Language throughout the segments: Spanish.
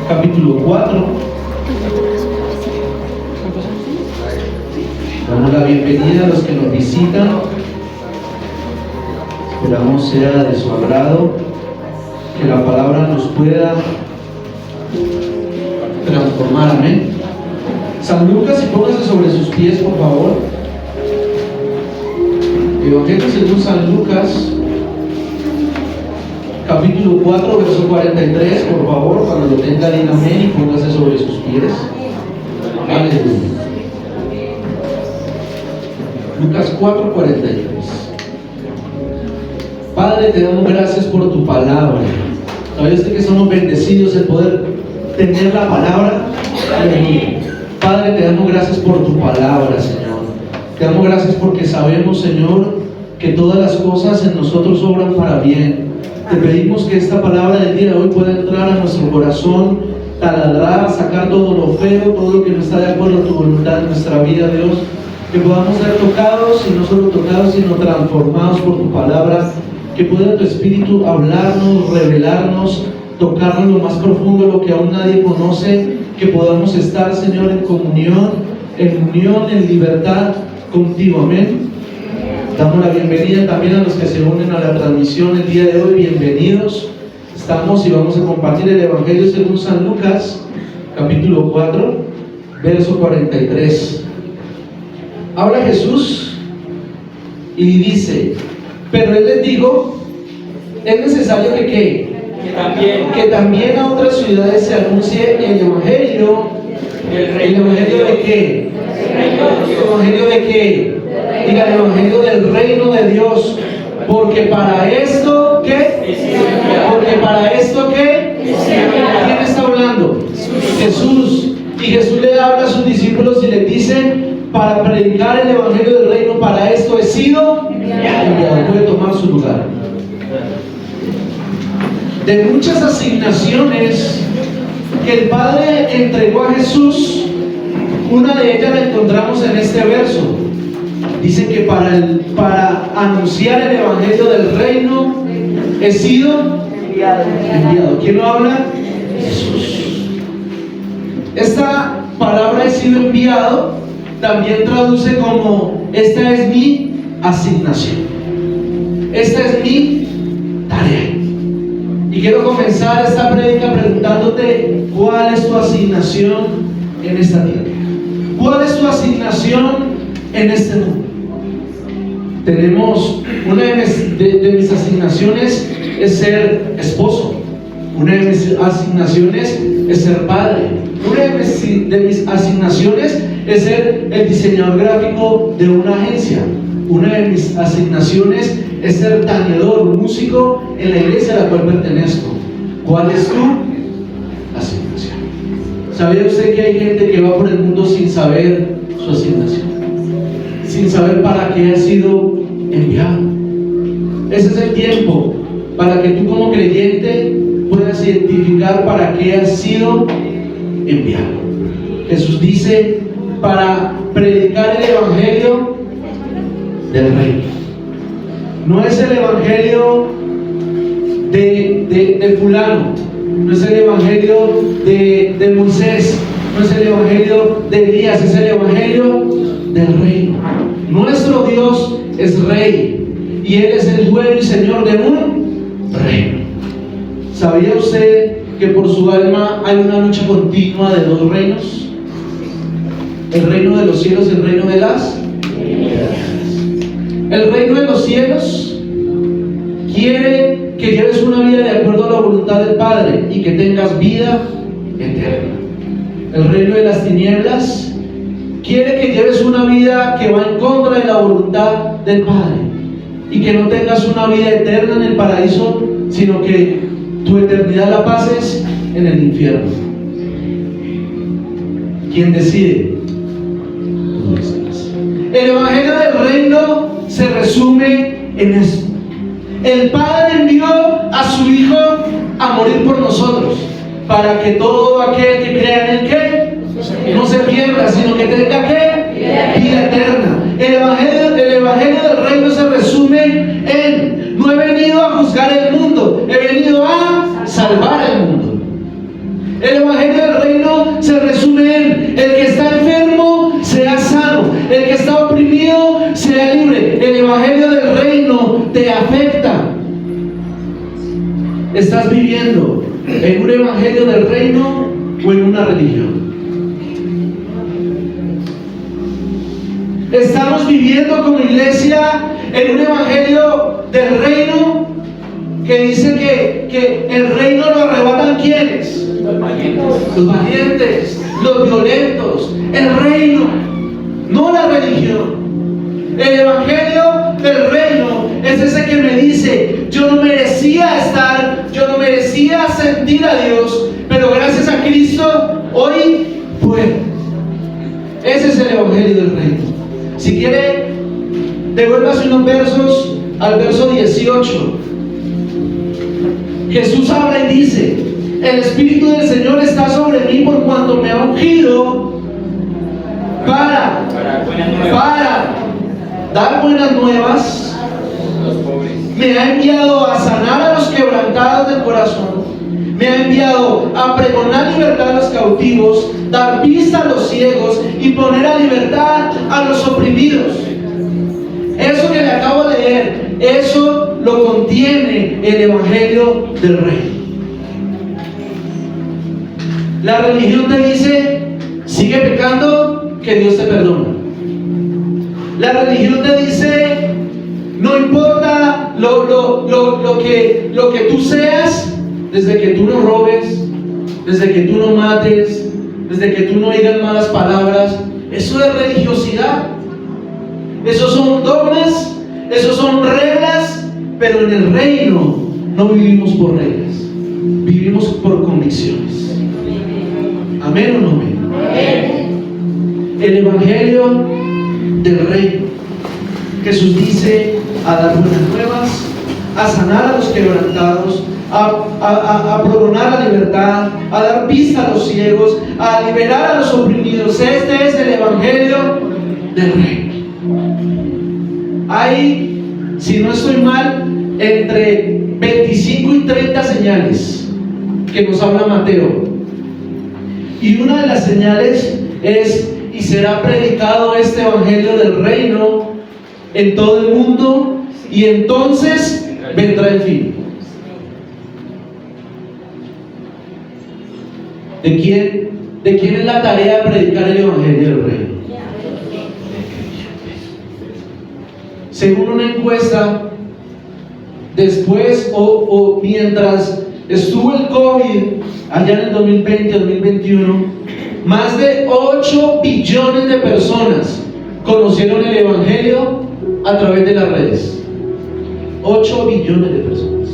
capítulo 4. Damos la bienvenida a los que nos visitan. Esperamos sea de su agrado, que la palabra nos pueda transformar. Amén. San Lucas, y póngase sobre sus pies, por favor. Evangelio según San Lucas, capítulo 4, verso 43, por favor. Cuando lo tenga, diga amén y póngase sobre sus pies. Aleluya. Lucas 4, 43. Padre, te damos gracias por tu palabra. ¿Sabes que somos bendecidos el poder tener la palabra? Aleluya. Padre, te damos gracias por tu palabra, Señor. Te damos gracias porque sabemos, Señor, que todas las cosas en nosotros obran para bien. Te pedimos que esta palabra del día de hoy pueda entrar a nuestro corazón, taladrar, sacar todo lo feo, todo lo que no está de acuerdo a tu voluntad en nuestra vida, Dios. Que podamos ser tocados, y no solo tocados, sino transformados por tu palabra. Que pueda tu Espíritu hablarnos, revelarnos, tocarnos lo más profundo, lo que aún nadie conoce. Que podamos estar, Señor, en comunión, en unión, en libertad contigo. Amén. Damos la bienvenida también a los que se unen a la transmisión el día de hoy. Bienvenidos. Estamos y vamos a compartir el Evangelio según San Lucas, capítulo 4, verso 43. Habla Jesús y dice: pero él les dijo, es necesario que también a otras ciudades se anuncie el Evangelio. ¿El Evangelio de qué? ¿El Evangelio de qué? Diga, el Evangelio del reino de Dios. Porque para esto, ¿qué? Porque para esto, ¿qué? ¿Quién está hablando? Jesús. Y Jesús le habla a sus discípulos y les dice: para predicar el Evangelio del reino, para esto he sido enviado. Puede tomar su lugar. De muchas asignaciones que el Padre entregó a Jesús, una de ellas la encontramos en este verso. Dice que para anunciar el Evangelio del reino he sido enviado. ¿Quién lo habla? Jesús. Esta palabra he sido enviado también traduce como: esta es mi asignación, esta es mi tarea. Y quiero comenzar esta prédica preguntándote: ¿cuál es tu asignación en esta tierra? ¿Cuál es tu asignación en este mundo? Tenemos una de mis asignaciones es ser esposo. Una de mis asignaciones es ser padre. Una de mis asignaciones es ser el diseñador gráfico de una agencia. Una de mis asignaciones es ser tañedor, músico en la iglesia a la cual pertenezco. ¿Cuál es tu asignación? ¿Sabía usted que hay gente que va por el mundo sin saber su asignación? Sin saber para qué ha sido enviado. Ese es el tiempo para que tú, como creyente, puedas identificar para qué has sido enviado. Jesús dice: para predicar el Evangelio del reino. No es el Evangelio de fulano, no es el Evangelio de Moisés, no es el Evangelio de Elías, es el Evangelio del reino. Nuestro Dios es Rey y Él es el dueño y Señor de un reino. ¿Sabía usted que por su alma hay una lucha continua de dos reinos? El reino de los cielos y el reino de las tierras. El reino de los cielos quiere que lleves una vida de acuerdo a la voluntad del Padre y que tengas vida eterna. El reino de las tinieblas quiere que lleves una vida que va en contra de la voluntad del Padre y que no tengas una vida eterna en el paraíso, sino que tu eternidad la pases en el infierno. ¿Quién decide? Tú decides. El Evangelio del reino se resume en esto: el Padre envió a su Hijo a morir por nosotros, para que todo aquel que crea en Él, ¿qué? No se pierda, sino que tenga, ¿qué? Vida eterna. El Evangelio del reino se resume en: no he venido a juzgar el mundo, he venido a salvar el mundo. El evangelio del reino se resume en: el que está enfermo sea sano, el que está oprimido sea libre. El evangelio del reino te afecta. ¿Estás viviendo en un evangelio del reino o en una religión? ¿Estamos viviendo como iglesia en un evangelio del reino que dice que el reino lo arrebatan ¿quiénes? Los valientes, los violentos. El reino, no la religión. El evangelio del reino es ese que me dice: yo no merecía estar, yo no merecía sentir a Dios, pero gracias a Cristo hoy puedo. Ese es el evangelio del reino. Si quiere, devuélvase unos versos al verso 18. Jesús habla y dice: el Espíritu del Señor está sobre mí por cuanto me ha ungido para dar buenas nuevas, me ha enviado a sanar a los quebrantados de corazón, me ha enviado a pregonar libertad a los cautivos, dar vista a los ciegos y poner a libertad a los oprimidos. Eso que le acabo de leer, eso lo contiene el evangelio del reino. La religión te dice: sigue pecando, que Dios te perdona. La religión te dice: no importa lo que tú seas, desde que tú no robes, desde que tú no mates, desde que tú no digas malas palabras. Eso es religiosidad. Esos son dogmas, esos son reglas, pero en el reino no vivimos por reglas, vivimos por convicciones. ¿Amén o no amén? Amén. El evangelio del reino. Jesús dice: a dar buenas nuevas, a sanar a los quebrantados, a pregonar la libertad, a dar vista a los ciegos, a liberar a los oprimidos. Este es el evangelio del reino. Hay, si no estoy mal, entre 25 y 30 señales que nos habla Mateo. Y una de las señales es: y será predicado este evangelio del reino en todo el mundo, y entonces vendrá el fin. ¿De quién es la tarea de predicar el evangelio del reino? Según una encuesta, después o mientras estuvo el COVID allá en el 2020-2021, más de 8 billones de personas conocieron el evangelio a través de las redes. 8 billones de personas.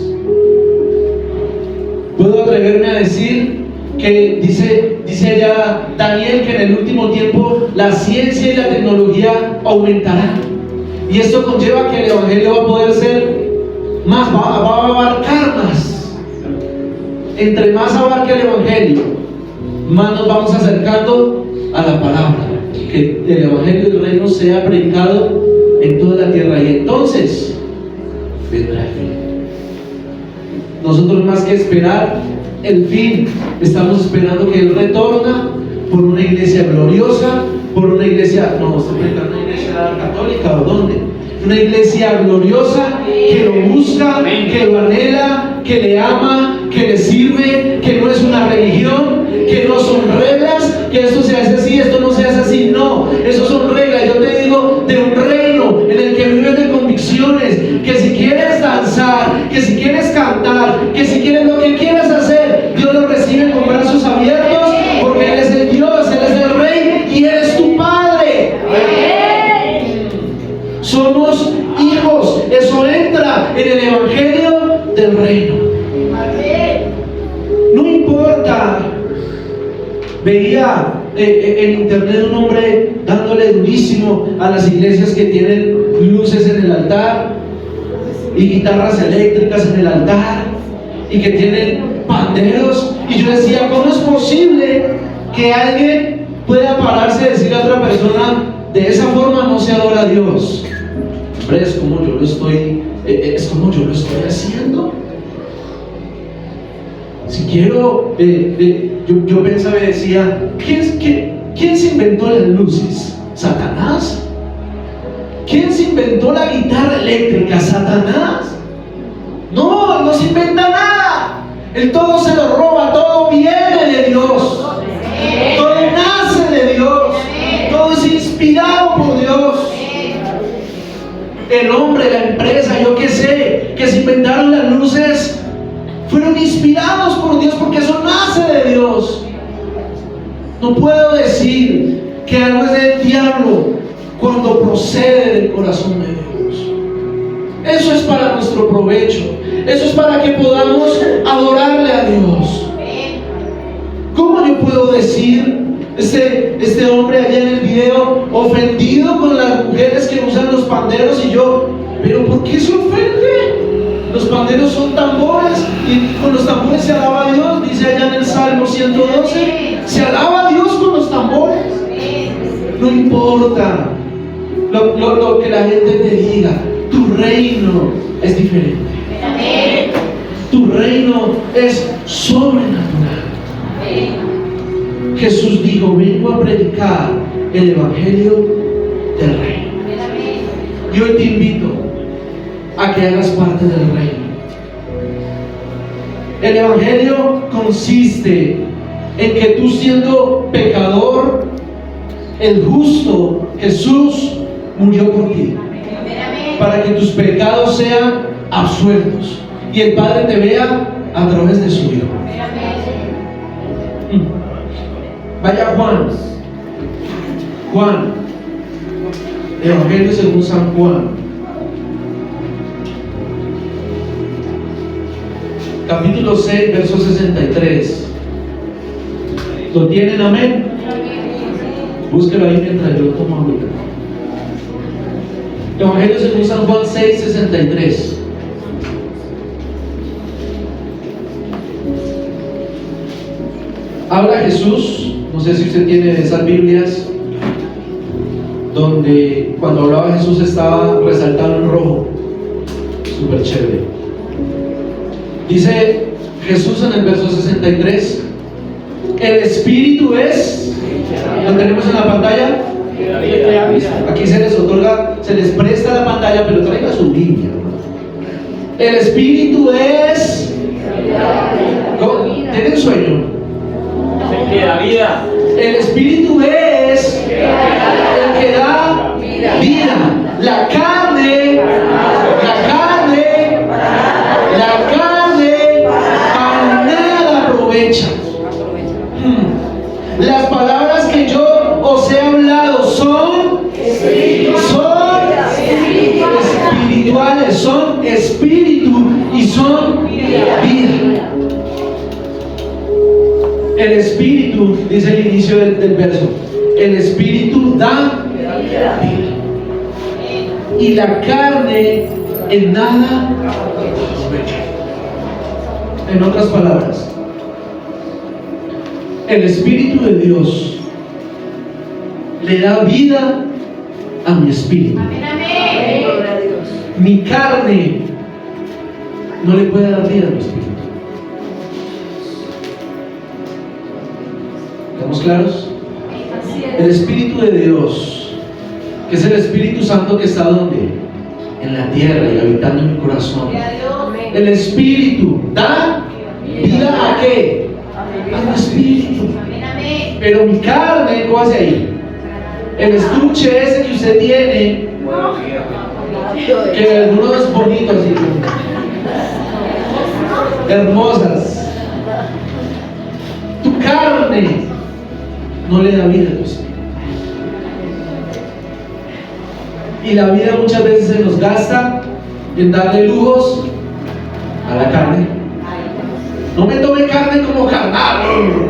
Puedo atreverme a decir que dice allá Daniel que en el último tiempo la ciencia y la tecnología aumentarán, y esto conlleva que el evangelio va a poder ser más, va a abarcar más. Entre más abarque el evangelio, más nos vamos acercando a la palabra, que el evangelio del reino sea predicado en toda la tierra, y entonces vendrá el fin. Nosotros, más que esperar el fin, estamos esperando que Él retorna por una iglesia gloriosa, por una iglesia, no, estoy predicando una iglesia católica o dónde, una iglesia gloriosa que lo busca, que lo anhela, que le ama, que le sirve, que no es una religión, que no son reglas, que esto se hace así, esto no se hace así. No, eso son reglas. Yo te digo de un reino en el que vives de convicciones, que si quieres danzar, que si quieres cantar, que si quieres lo que quieras hacer, Dios lo recibe con brazos abiertos, porque Él es el Dios, Él es el Rey y Él es tu Padre. Somos hijos. Eso entra en el evangelio del reino. No importa. Veía en internet un hombre dándole durísimo a las iglesias que tienen luces en el altar y guitarras eléctricas en el altar y que tienen panderos, y yo decía: ¿cómo es posible que alguien pueda pararse y decir a otra persona: de esa forma no se adora a Dios? Hombre, es como yo lo estoy haciendo. Si quiero yo pensaba y decía, ¿quién se inventó las luces? ¿Satanás? ¿Quién se inventó la guitarra eléctrica? ¿Satanás? No, no se inventa nada. Él todo se lo roba, todo viene de Dios. Todo nace de Dios. Todo es inspirado por Dios. El hombre, la empresa, yo qué sé, que se inventaron las luces, fueron inspirados por Dios porque eso nace de Dios. No puedo decir que algo es del diablo cuando procede del corazón de Dios. Eso es para nuestro provecho. Eso es para que podamos adorarle a Dios. ¿Cómo yo puedo decir, este hombre allá en el video, ofendido con las mujeres que usan los panderos, y yo, pero ¿por qué se ofende? Los panderos son tambores y con los tambores se alaba a Dios, dice allá en el Salmo 112, se alaba a Dios con los tambores. No importa lo que la gente te diga, tu reino es diferente. Tu reino es sobrenatural. Jesús dijo, vengo a predicar el evangelio del reino. Y hoy te invito a que hagas parte del reino. El evangelio consiste en que tú, siendo pecador, el justo Jesús murió por ti, para que tus pecados sean absueltos y el Padre te vea a través de su Hijo. Vaya Juan, Evangelio según San Juan, capítulo 6, verso 63. ¿Lo tienen? Amén. Búsquelo ahí mientras yo tomo agüita. Evangelio según San Juan 6, 63. Habla Jesús, no sé si usted tiene esas Biblias, donde cuando hablaba Jesús estaba resaltado en rojo, súper chévere. Dice Jesús en el verso 63, el Espíritu es, ¿lo tenemos en la pantalla? Aquí se les otorga, se les presta la pantalla, pero traiga su Biblia. El Espíritu es, ¿tienen sueño? Vida. El Espíritu es el que da vida. La carne para nada aprovecha. Las palabras que yo os he hablado son espirituales, son espíritu y son vida. El Espíritu, dice el inicio del verso, el Espíritu da vida y la carne en nada aprovecha. En otras palabras, el Espíritu de Dios le da vida a mi espíritu. Mi carne no le puede dar vida a mi espíritu. ¿Estamos claros? El Espíritu de Dios, que es el Espíritu Santo que está ¿dónde? En la tierra y habitando en mi corazón. El Espíritu da vida ¿a qué? A mi espíritu. Pero mi carne, ¿cómo hace ahí? El estuche ese que usted tiene, que algunos bonitos y hermosas, tu carne no le da vida a tu espíritu. Y la vida muchas veces se nos gasta en darle lujos a la carne. No me tome carne como carnal,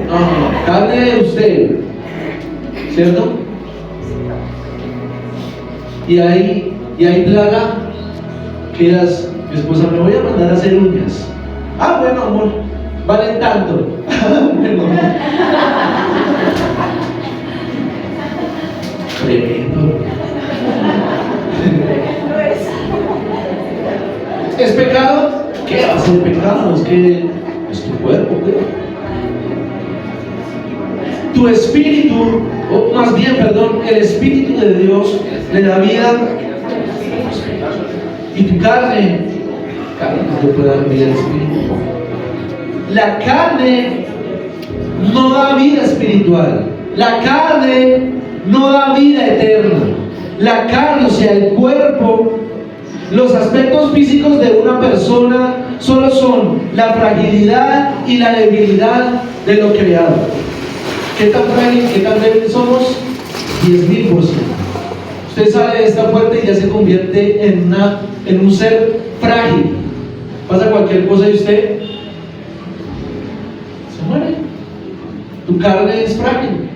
no, carne de usted, ¿cierto? Y hay plaga que mi esposa, me voy a mandar a hacer uñas. Ah, bueno, amor, valen tanto. Bueno, tremendo. ¿Es pecado? ¿Qué va a ser pecado? Es que es tu cuerpo, ¿qué? Tu espíritu, o más bien, perdón, el Espíritu de Dios le da vida. Y tu carne no te puede dar vida al espíritu. La carne no da vida espiritual. La carne no da vida eterna. La carne, o sea, el cuerpo, los aspectos físicos de una persona solo son la fragilidad y la debilidad de lo creado. ¿Qué tan frágil, qué tan débil somos? 10.000%. Usted sale de esta puerta y ya se convierte en un ser frágil. Pasa cualquier cosa y usted se muere. Tu carne es frágil.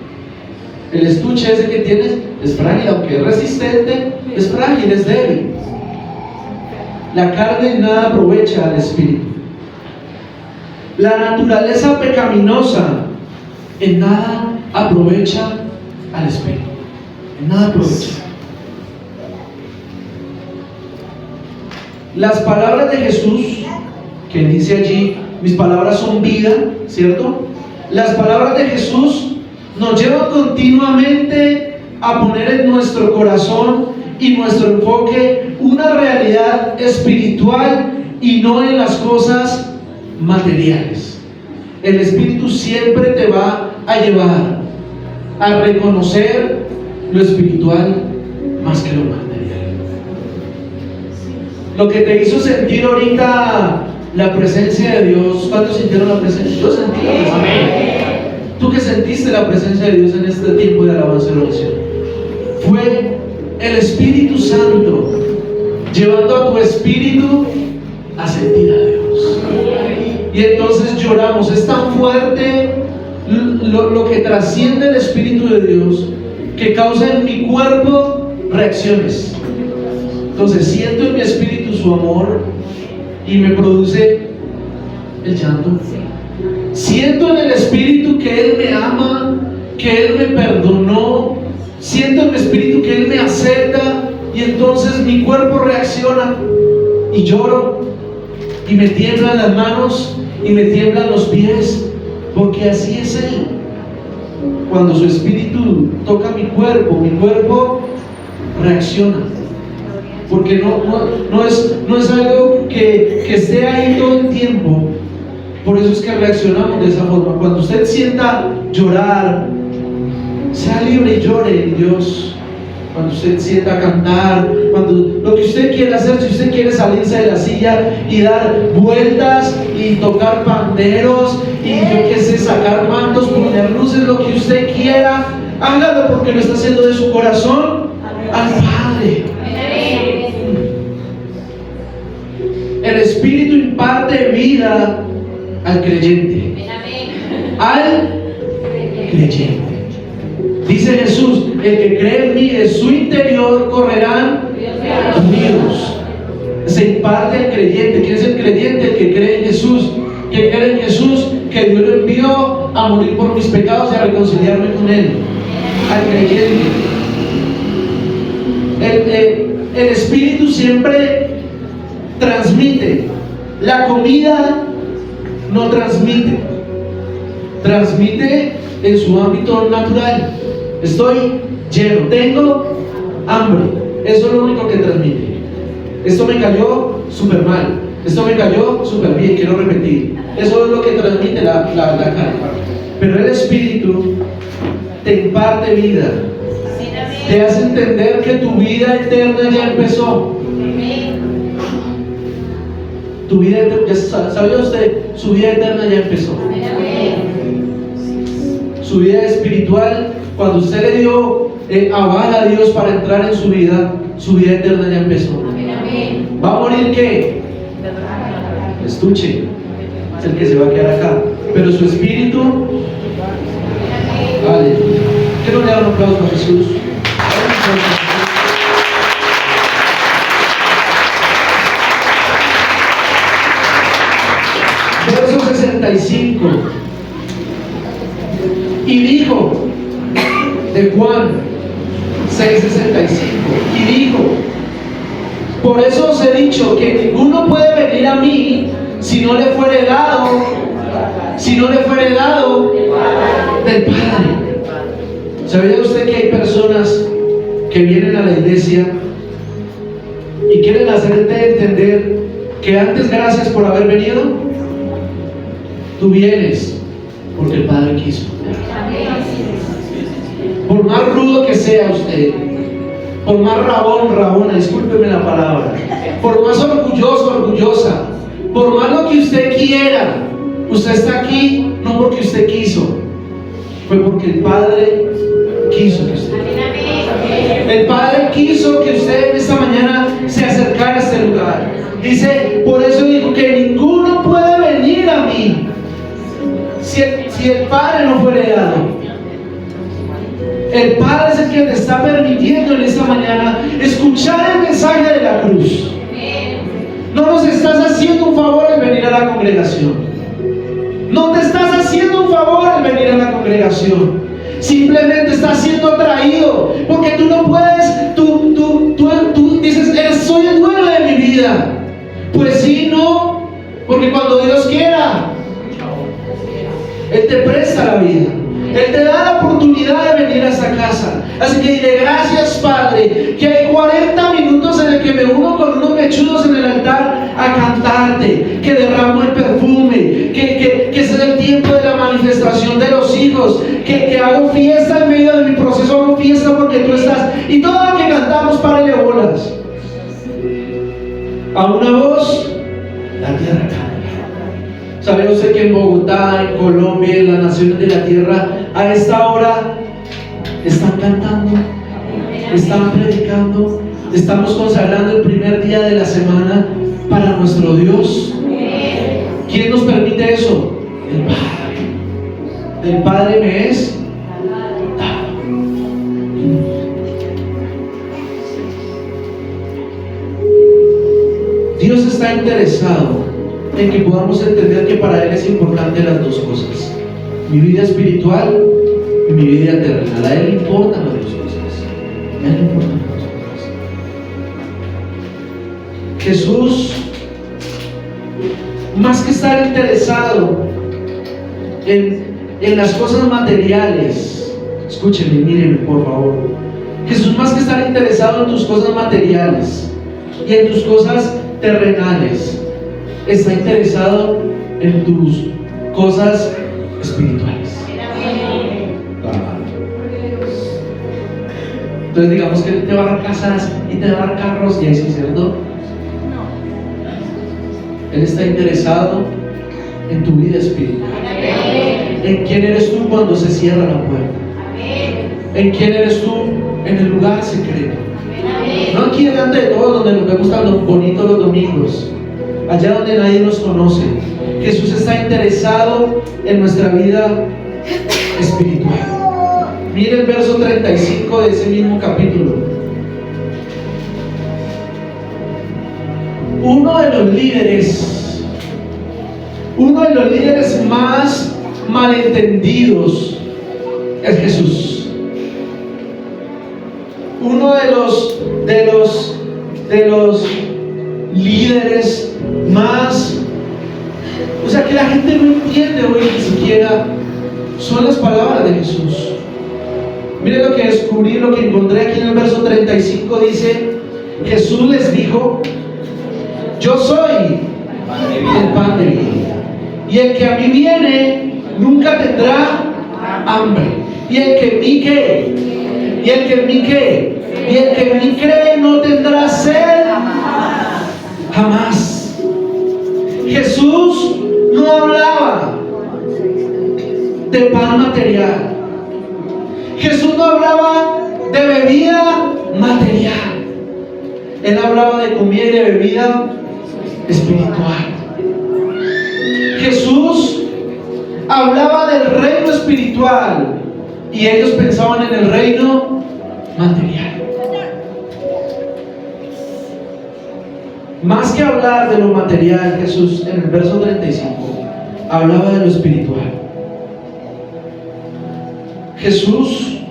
El estuche ese que tienes es frágil, aunque es resistente, es frágil, es débil. La carne nada aprovecha al espíritu. La naturaleza pecaminosa en nada aprovecha al espíritu. En nada aprovecha. Las palabras de Jesús, que dice allí, mis palabras son vida, ¿cierto? Las palabras de Jesús nos llevan continuamente a poner en nuestro corazón y nuestro enfoque una realidad espiritual y no en las cosas materiales. El Espíritu siempre te va a llevar a reconocer lo espiritual más que lo material. Lo que te hizo sentir ahorita la presencia de Dios, ¿cuántos sintieron la presencia? Yo sentí la presencia. Amén. ¿Tú que sentiste la presencia de Dios en este tiempo de alabanza y oración? Fue el Espíritu Santo llevando a tu espíritu a sentir a Dios. Y entonces lloramos. Es tan fuerte lo que trasciende el Espíritu de Dios que causa en mi cuerpo reacciones. Entonces siento en mi espíritu su amor y me produce el llanto. Siento en el espíritu que Él me ama, que Él me perdonó. Siento en mi espíritu que Él me acepta y entonces mi cuerpo reacciona y lloro y me tiemblan las manos y me tiemblan los pies, porque así es Él. Cuando su espíritu toca mi cuerpo reacciona. Porque no es algo que esté ahí todo el tiempo. Por eso es que reaccionamos de esa forma. Cuando usted sienta llorar, sea libre y llore en Dios. Cuando usted sienta cantar, cuando lo que usted quiera hacer, si usted quiere salirse de la silla y dar vueltas y tocar panderos y yo qué sé, sacar mantos, poner luces, lo que usted quiera, hágalo porque lo está haciendo de su corazón al Padre. El Espíritu imparte vida al creyente. Al creyente. Dice Jesús, el que cree en mí, de su interior correrán ríos. Se imparte al creyente. ¿Quién es el creyente? El que cree en Jesús. Que cree en Jesús, que Dios lo envió a morir por mis pecados y a reconciliarme con Él. Al creyente. El Espíritu siempre transmite. La comida no transmite. Transmite en su ámbito natural. Estoy lleno, tengo hambre. Eso es lo único que transmite. Esto me cayó súper mal. Esto me cayó súper bien, quiero repetir. Eso es lo que transmite la carne. Pero el Espíritu te imparte vida. Te hace entender que tu vida eterna ya empezó. Tu vida eterna, ¿sabía usted? Su vida eterna ya empezó. Su vida espiritual, cuando usted le dio aval a Dios para entrar en su vida eterna ya empezó. ¿Va a morir qué? Estuche, es el que se va a quedar acá. Pero su espíritu, aleluya. ¿Qué no le da un aplauso a Jesús? Verso 65. Y dijo, de Juan 6:65, y dijo, por eso os he dicho que ninguno puede venir a mí si no le fuere dado del Padre. ¿Sabía usted que hay personas que vienen a la iglesia y quieren hacerte entender que antes gracias por haber venido? Tú vienes porque el Padre quiso. Por más rudo que sea usted, por más rabona, discúlpeme la palabra, por más orgulloso, orgullosa, por más lo que usted quiera, usted está aquí no porque usted quiso, fue porque el Padre quiso que usted. El Padre quiso que usted esta mañana se acercara a este lugar. Dice, por eso dijo que ninguno puede venir a mí si el Padre no fuere dado. El Padre es el que te está permitiendo en esta mañana escuchar el mensaje de la cruz. No nos estás haciendo un favor al venir a la congregación. No te estás haciendo un favor al venir a la congregación. Simplemente estás siendo atraído porque tú no puedes, tú dices, soy el dueño de mi vida. Pues sí, no, porque cuando Dios quiera, Él te presta la vida. Él te da la oportunidad de venir a esta casa. Así que dile, gracias Padre, que hay 40 minutos en el que me uno con unos mechudos en el altar a cantarte, que derramo el perfume, que es el tiempo de la manifestación de los hijos, que hago fiesta en medio de mi proceso, hago fiesta porque tú estás, y todo lo que cantamos, párale bolas. A una voz, la tierra cambia. ¿Sabe usted que en Bogotá, en Colombia, en las naciones de la tierra, a esta hora están cantando, están predicando, estamos consagrando el primer día de la semana para nuestro Dios? ¿Quién nos permite eso? El Padre. Del Padre me es dado. Dios está interesado en que podamos entender que para Él es importante las dos cosas: mi vida espiritual y mi vida terrenal. A Él le importan las dos cosas. A Él le importan las dos cosas. Jesús, más que estar interesado en las cosas materiales, escúchenme, mírenme por favor. Jesús, más que estar interesado en tus cosas materiales y en tus cosas terrenales, está interesado en tus cosas espirituales. Entonces digamos que Él te va a dar casas y te va a dar carros, y ahí sí, ¿cierto? Él está interesado en tu vida espiritual. En quién eres tú cuando se cierra la puerta. En quién eres tú en el lugar secreto. No aquí delante de todos, donde nos vemos tan bonitos los domingos, allá donde nadie nos conoce. Jesús está interesado en nuestra vida espiritual. Mire el verso 35 de ese mismo capítulo. Uno de los líderes más malentendidos es Jesús. Uno de los líderes más, o sea, que la gente no entiende hoy ni siquiera, son las palabras de Jesús. Miren lo que descubrí, lo que encontré aquí en el verso 35. Dice: Jesús les dijo, yo soy el pan de vida, y el que a mí viene nunca tendrá hambre, y el que en mí cree, y el que en mí cree, y el que en mí cree no tendrá sed jamás. Jesús no hablaba de pan material. Jesús no hablaba de bebida material. Él hablaba de comida y de bebida espiritual. Jesús hablaba del reino espiritual y ellos pensaban en el reino material. Más que hablar de lo material, Jesús en el verso 35 hablaba de lo espiritual. Jesús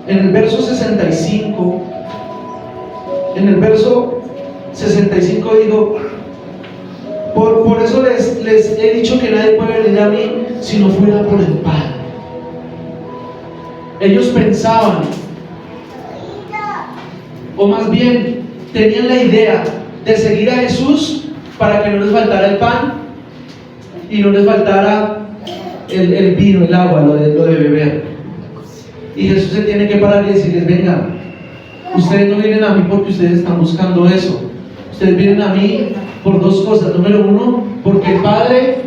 en el verso 65, dijo: por eso les he dicho que nadie puede venir a mí si no fuera por el Padre. Ellos pensaban, o más bien tenían la idea de seguir a Jesús para que no les faltara el pan y no les faltara el vino, el agua, lo de beber. Y Jesús se tiene que parar y decirles: vengan, ustedes no vienen a mí porque ustedes están buscando eso. Ustedes vienen a mí por dos cosas. Número uno, porque el Padre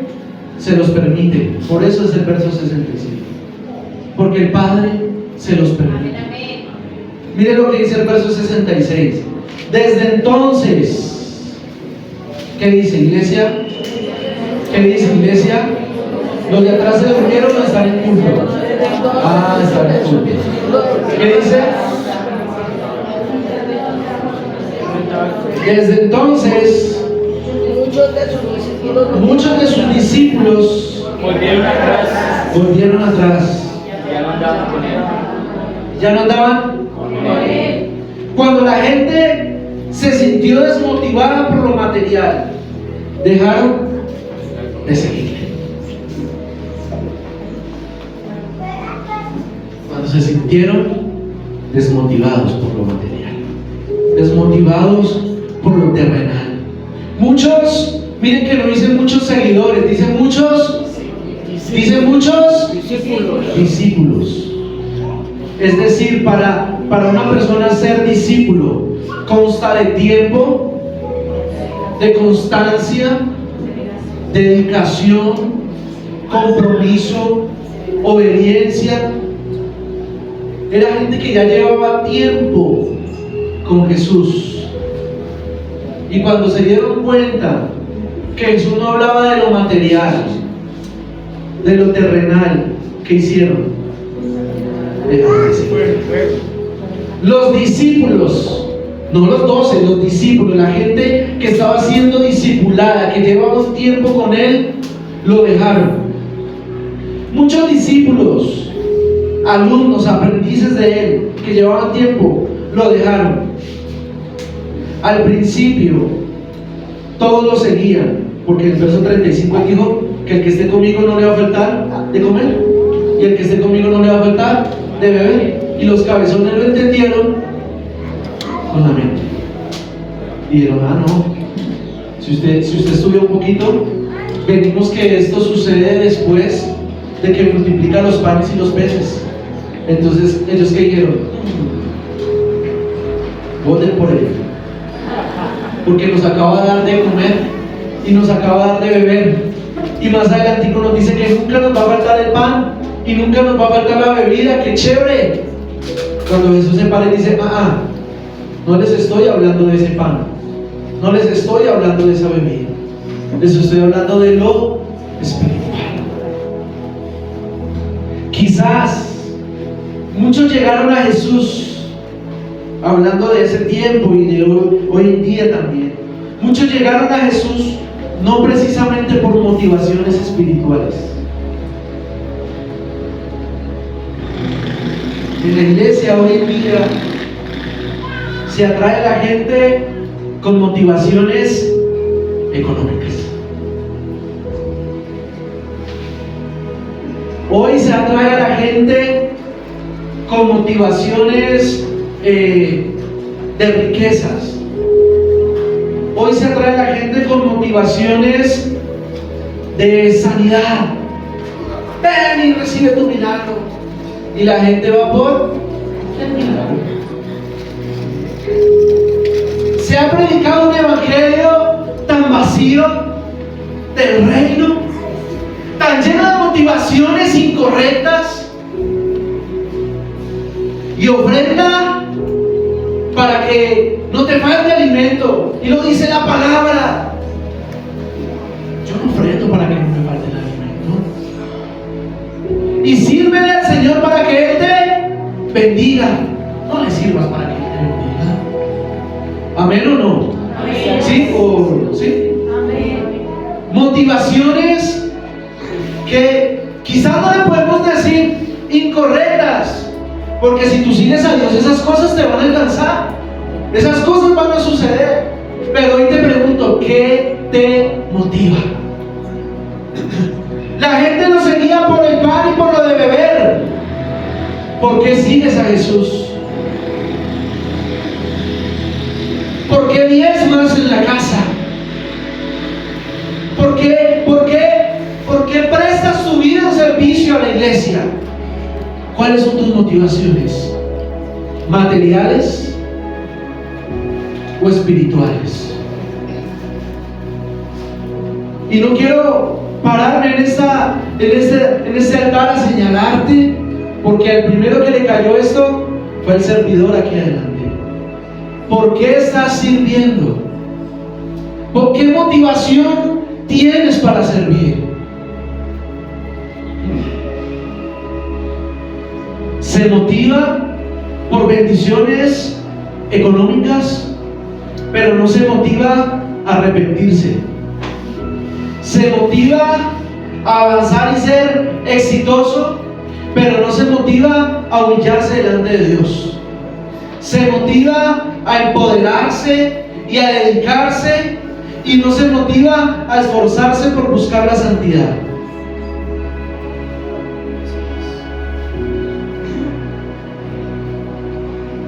se los permite. Por eso es el verso 65. Porque el Padre se los permite. Mire lo que dice el verso 66. Desde entonces, ¿qué dice, iglesia? ¿Qué dice, iglesia? Los de atrás se durmieron o están en culto. Están en culto. ¿Qué dice? Desde entonces, muchos de sus discípulos volvieron atrás. Ya no andaban con él. ¿Ya no andaban? Cuando la gente se sintió desmotivada por lo material, dejaron de seguirle. Cuando se sintieron desmotivados por lo material, desmotivados por lo terrenal. Muchos, miren que no dicen muchos seguidores, dicen muchos discípulos. Es decir, para una persona ser discípulo consta de tiempo, de constancia, dedicación, compromiso, obediencia. Era gente que ya llevaba tiempo con Jesús, y cuando se dieron cuenta que Jesús no hablaba de lo material, de lo terrenal, ¿qué hicieron? Dejaron de seguir. Los discípulos, no los 12, los discípulos, la gente que estaba siendo discipulada, que llevaba tiempo con Él, lo dejaron. Muchos discípulos, alumnos, aprendices de Él, que llevaban tiempo, lo dejaron. Al principio, todos lo seguían, porque en el verso 35 Él dijo que el que esté conmigo no le va a faltar de comer, y el que esté conmigo no le va a faltar de beber. Y los cabezones lo entendieron con la mente. Y dijeron: no, si usted estudia un poquito, venimos que esto sucede después de que multiplica los panes y los peces. Entonces, ellos ¿qué dijeron? Voten por él, porque nos acaba de dar de comer y nos acaba de dar de beber. Y más adelante nos dice que nunca nos va a faltar el pan y nunca nos va a faltar la bebida. ¡Qué chévere! Cuando Jesús se para y dice: no les estoy hablando de ese pan, no les estoy hablando de esa bebida, les estoy hablando de lo espiritual. Quizás muchos llegaron a Jesús, hablando de ese tiempo y de hoy en día también. Muchos llegaron a Jesús no precisamente por motivaciones espirituales. En la iglesia hoy en día se atrae a la gente con motivaciones económicas. Hoy se atrae a la gente con motivaciones de riquezas. Hoy se atrae a la gente con motivaciones de sanidad. Ven y recibe tu milagro. Y la gente va por el milagro. Se ha predicado un evangelio tan vacío del reino, tan lleno de motivaciones incorrectas y ofrenda para que no te falte alimento. Y lo dice la palabra: yo no ofrendo para que no me falte el alimento. Y sírvele al Señor para que Él te bendiga. No le sirvas para que Él te bendiga. ¿Amén o no? Amén. ¿Sí o sí? Amén. Motivaciones que quizás no le podemos decir incorrectas, porque si tú sigues a Dios, esas cosas te van a alcanzar, esas cosas van a suceder. Pero hoy te pregunto: ¿qué te motiva? La gente lo seguía por el pan y por lo de beber, ¿Por qué sigues a Jesús? ¿Por qué diezmas en la casa? ¿Por qué prestas tu vida en servicio a la iglesia? ¿Cuáles son tus motivaciones? ¿Materiales o espirituales? Y no quiero pararme en este altar a señalarte, porque el primero que le cayó esto fue el servidor aquí adelante. ¿Por qué estás sirviendo? ¿Por qué motivación tienes para servir? ¿Se motiva por bendiciones económicas, pero no se motiva a arrepentirse? ¿Se motiva a avanzar y ser exitoso, pero no se motiva a humillarse delante de Dios? ¿Se motiva a empoderarse y a dedicarse y no se motiva a esforzarse por buscar la santidad?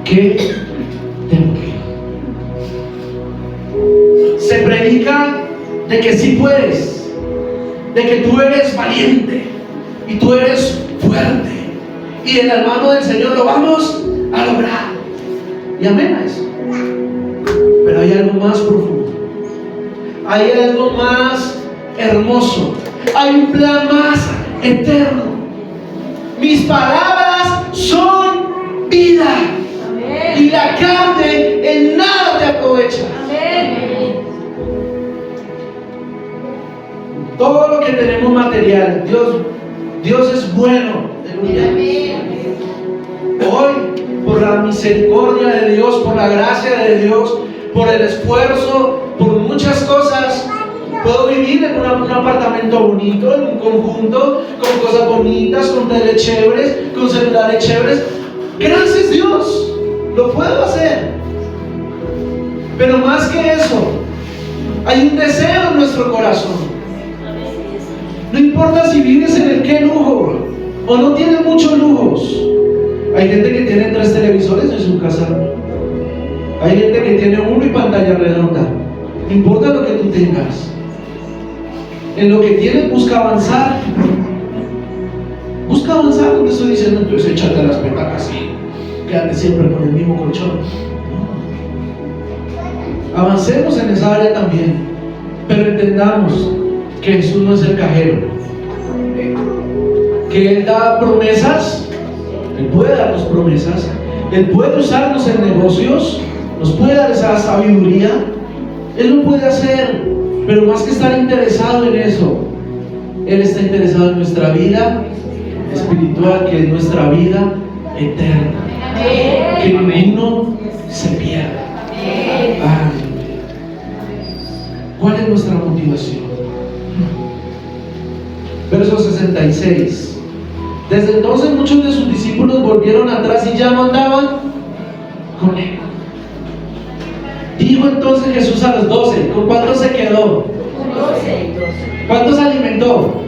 ¿Qué temor? Se predica de que sí puedes, de que tú eres valiente y tú eres fuerte y de la mano del Señor lo vamos a lograr. Y amén a eso. Pero hay algo más profundo, hay algo más hermoso, hay un plan más eterno. Mis palabras son vida. Amén. Y la carne en nada te aprovecha. Amén. Todo lo que tenemos material, Dios es bueno. Aleluya. Hoy, por la misericordia de Dios, por la gracia de Dios, por el esfuerzo, por muchas cosas, puedo vivir en un apartamento bonito, en un conjunto, con cosas bonitas, con teles chéveres, con celulares chéveres. Gracias Dios, lo puedo hacer. Pero más que eso, hay un deseo en nuestro corazón. No importa si vives en el qué lujo o no tienes muchos lujos. Hay gente que tiene 3 televisores en su casa. Hay gente que tiene 1 y pantalla redonda. No importa lo que tú tengas. En lo que tienes, busca avanzar. Busca avanzar. No te estoy diciendo, entonces échate las petacas y quédate siempre con el mismo colchón. No. Avancemos en esa área también. Pero entendamos que Jesús no es el cajero, que Él da promesas. Él puede darnos promesas, Él puede usarnos en negocios, nos puede dar esa sabiduría. Él lo puede hacer, pero más que estar interesado en eso, Él está interesado en nuestra vida espiritual, que es nuestra vida eterna, que ninguno se pierda. ¿Cuál es nuestra motivación? Verso 66. Desde entonces muchos de sus discípulos volvieron atrás y ya no andaban con Él. Dijo entonces Jesús a los 12. ¿Con cuántos se quedó? Con 12. ¿Cuántos alimentó?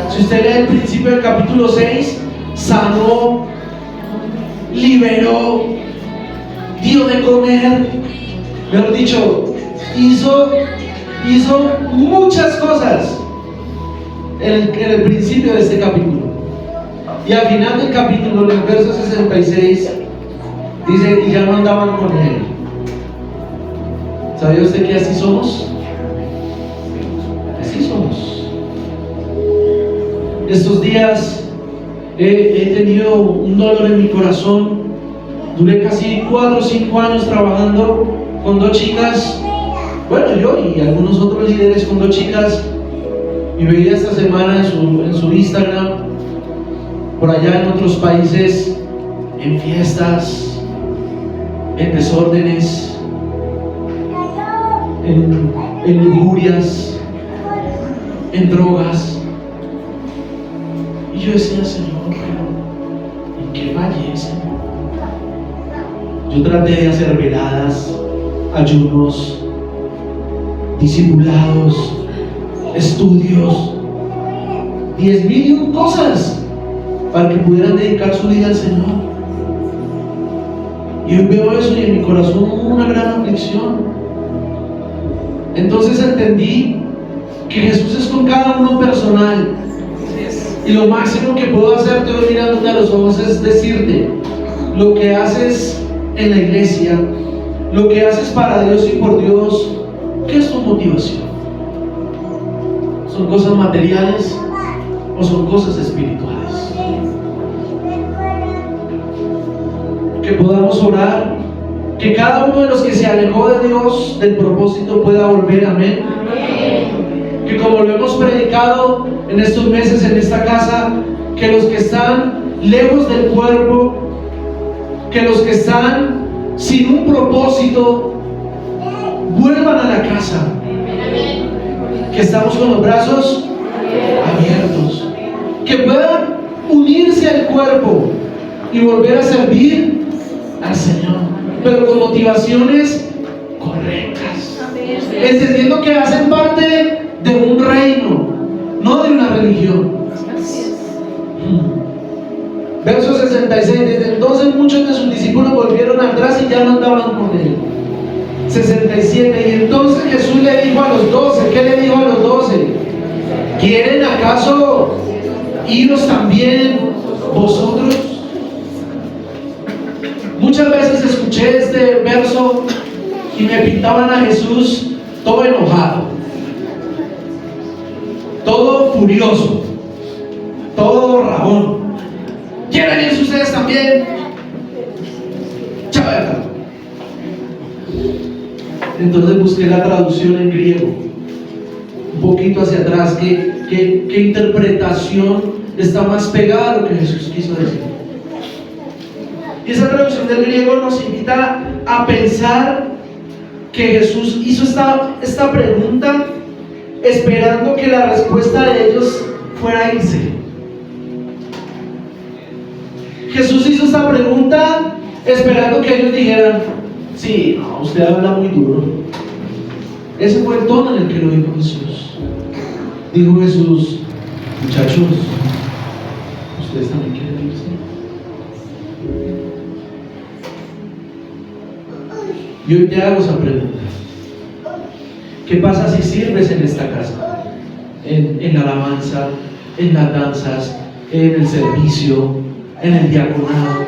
Si usted lee el principio del capítulo 6, sanó, liberó, dio de comer, mejor dicho, hizo muchas cosas en el principio de este capítulo. Y al final del capítulo, en el verso 66, dice: y ya no andaban con Él. ¿Sabía usted que así somos? Así somos. Estos días he tenido un dolor en mi corazón. Duré casi 4 o 5 años trabajando con 2 chicas. Bueno, yo y algunos otros líderes con 2 chicas. Y veía esta semana en su Instagram, por allá en otros países, en fiestas, en desórdenes, en lujurias, en drogas. Y yo decía: Señor, pero ¿en qué fallé, Señor? Yo traté de hacer veladas, ayunos, discipulados, estudios, 10,000 cosas, para que pudieran dedicar su vida al Señor. Y hoy veo eso y en mi corazón hubo una gran aflicción. Entonces entendí que Jesús es con cada uno personal. Y lo máximo que puedo hacerte hoy mirándote a los ojos es decirte: lo que haces en la iglesia, lo que haces para Dios y por Dios, ¿qué es tu motivación? ¿Son cosas materiales o son cosas espirituales? Que podamos orar, que cada uno de los que se alejó de Dios, del propósito, pueda volver. Amén. Que como lo hemos predicado en estos meses en esta casa, que los que están lejos del cuerpo, que los que están sin un propósito, vuelvan a la casa. Que estamos con los brazos abiertos, que puedan unirse al cuerpo y volver a servir al Señor, pero con motivaciones correctas, entendiendo que hacen parte de un reino, no de una religión. Verso 66: desde entonces muchos de sus discípulos volvieron atrás y ya no andaban con él. 67: y entonces Jesús le dijo a los 12, ¿qué le dijo a los 12? ¿Quieren acaso iros también vosotros? Muchas veces escuché este verso y me pintaban a Jesús todo enojado, todo furioso, todo rabón. ¿Quieren irse ustedes también? Chaval. Entonces busqué la traducción en griego, un poquito hacia atrás, ¿qué interpretación está más pegada a lo que Jesús quiso decir? Y esa traducción del griego nos invita a pensar que Jesús hizo esta pregunta esperando que la respuesta de ellos fuera irse. Jesús hizo esta pregunta esperando que ellos dijeran: sí, no, usted habla muy duro. Ese fue el tono en el que lo dijo Jesús. Dijo Jesús: muchachos, ¿ustedes también quieren irse? Y hoy te hago esa pregunta: ¿qué pasa si sirves en esta casa? En la alabanza, en las danzas, en el servicio, en el diaconado,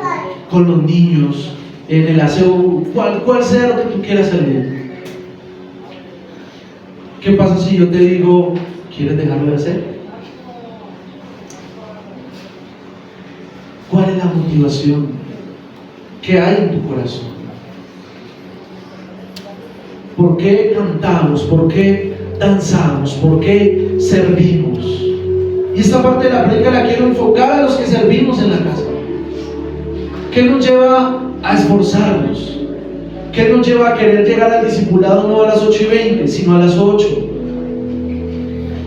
con los niños, en el aseo, cual sea lo que tú quieras servir. ¿Qué pasa si yo te digo: ¿quieres dejarlo de hacer? ¿Cuál es la motivación que hay en tu corazón? ¿Por qué cantamos? ¿Por qué danzamos? ¿Por qué servimos? Y esta parte de la prédica la quiero enfocar a los que servimos en la casa. ¿Qué nos lleva a esforzarnos? ¿Qué nos lleva a querer llegar al discipulado no a las 8:20, sino a las 8?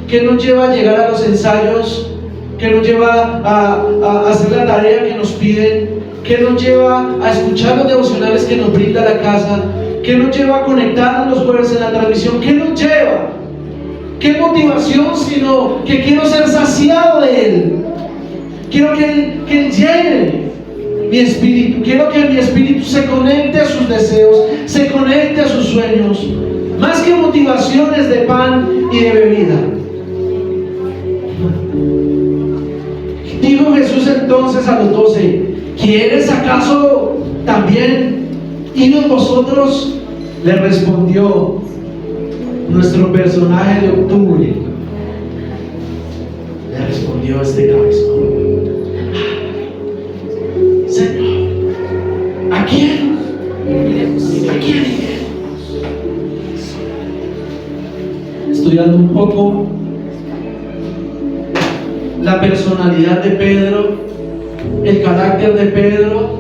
¿Qué nos lleva a llegar a los ensayos? ¿Qué nos lleva a hacer la tarea que nos piden? ¿Qué nos lleva a escuchar los devocionales que nos brinda la casa? ¿Qué nos lleva a conectarnos los jueves en la transmisión? ¿Qué nos lleva? ¿Qué motivación sino que quiero ser saciado de Él? Quiero que Él llene mi espíritu. Quiero que mi espíritu se conecte a sus deseos, se conecte a sus sueños, más que motivaciones de pan y de bebida. Dijo Jesús entonces a los 12: ¿quieres acaso también iros vosotros? Le respondió nuestro personaje de octubre. Le respondió este cabezón: Señor, ¿a quién? ¿A quién iremos? Estudiando un poco la personalidad de Pedro, el carácter de Pedro,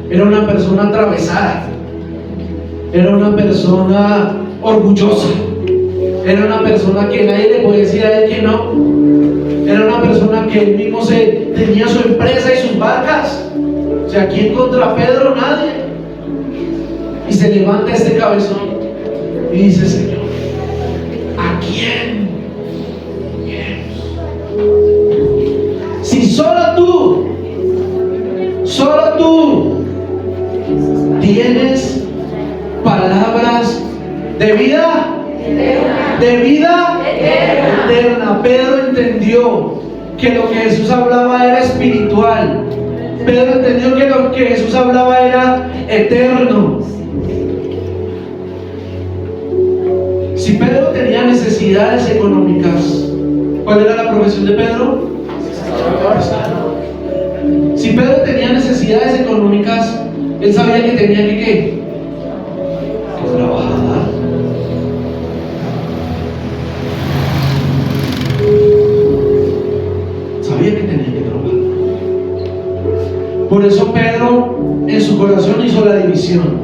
era una persona atravesada, era una persona orgullosa, era una persona que nadie le podía decir a él que no, era una persona que él mismo tenía su empresa y sus barcas. O sea, ¿quién contra Pedro? Nadie. Y se levanta este cabezón y dice: Señor, ¿a quién iremos? Si solo tú ¿De vida? ¿De vida? Eterna. Pedro entendió que lo que Jesús hablaba era espiritual. Pedro entendió que lo que Jesús hablaba era eterno. Si Pedro tenía necesidades económicas, ¿cuál era la profesión de Pedro? Si Pedro tenía necesidades económicas, él sabía que tenía que ¿qué? Que trabajar. Sabía que tenía que trabajar. Por eso Pedro en su corazón hizo la división.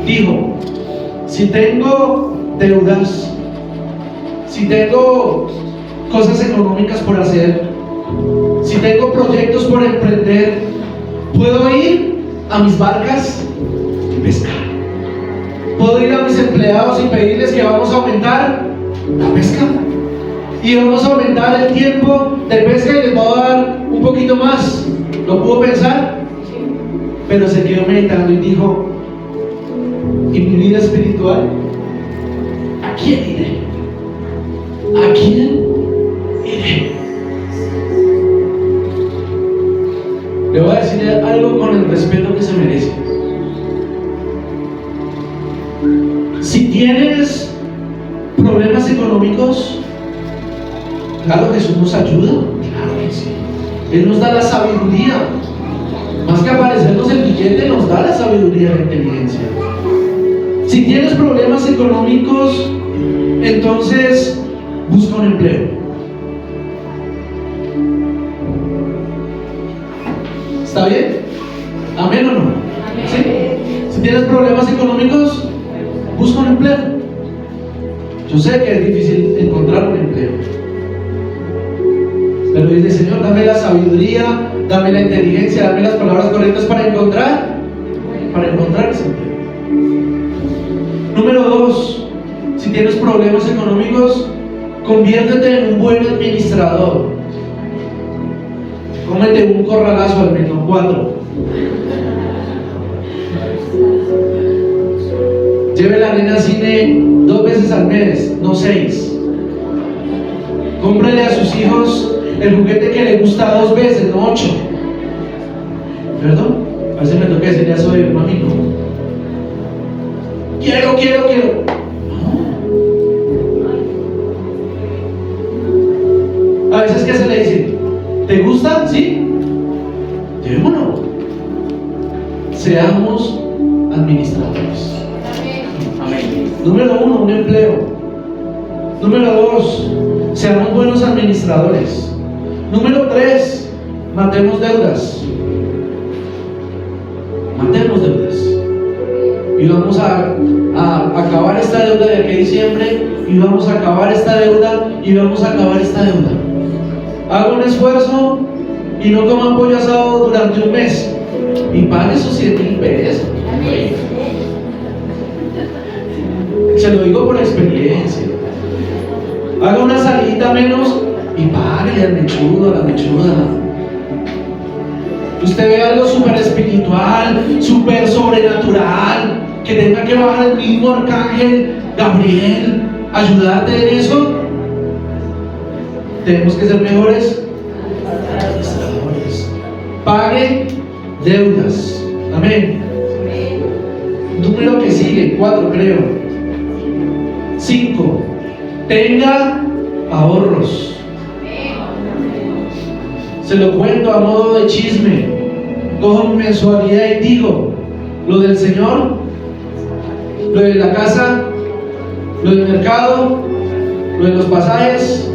Dijo: si tengo deudas, si tengo cosas económicas por hacer, si tengo proyectos por emprender, puedo ir a mis barcas y pescar. Puedo ir a mis empleados y pedirles que vamos a aumentar la pesca y vamos a aumentar el tiempo de pesca y les voy a dar un poquito más. ¿Lo pudo pensar? Pero se quedó meditando y dijo: ¿y mi vida espiritual? ¿A quién iré? ¿A quién iré? Le voy a decir algo con el respeto que se merece. Si tienes problemas económicos, claro, Jesús nos ayuda. Claro que sí. Él nos da la sabiduría. Más que aparecernos el billete, nos da la sabiduría y la inteligencia. Si tienes problemas económicos, entonces busca un empleo. ¿Está bien? ¿Amén o no? ¿Sí? Si tienes problemas económicos, busca un empleo. Yo sé que es difícil encontrar un empleo, pero dice: Señor, dame la sabiduría, dame la inteligencia, dame las palabras correctas para encontrar ese empleo. Número 2, si tienes problemas económicos, conviértete en un buen administrador. Cómete un corralazo al menos 4. Lleve la nena al cine 2 veces al mes, no 6. Cómprele a sus hijos el juguete que le gusta 2 veces, no 8. ¿Perdón? A veces me toca decirle a Zoe: mami, no. Quiero. No. A veces, ¿qué se le dice? ¿Te gusta? ¿Sí? Llevémoslo. Seamos administradores. Amén. Número 1, un empleo. Número 2, seamos buenos administradores. Número 3, matemos deudas. Matemos deudas. Y vamos a acabar esta deuda de aquí a diciembre. Y vamos a acabar esta deuda. Y vamos a acabar esta deuda. Haga un esfuerzo y no coma pollo asado durante un mes. Y pague esos 7,000 pesos. Se lo digo por experiencia. Haga una salidita menos y pague al mechudo, a la mechuda. Usted ve algo súper espiritual, súper sobrenatural, que tenga que bajar el mismo arcángel Gabriel, ayudarte en eso. Tenemos que ser mejores administradores. Pague deudas. Amén. Número que sigue, 4 creo. 5. Tenga ahorros. Se lo cuento a modo de chisme. Cojo mi mensualidad y digo: lo del Señor, lo de la casa, lo del mercado, lo de los pasajes,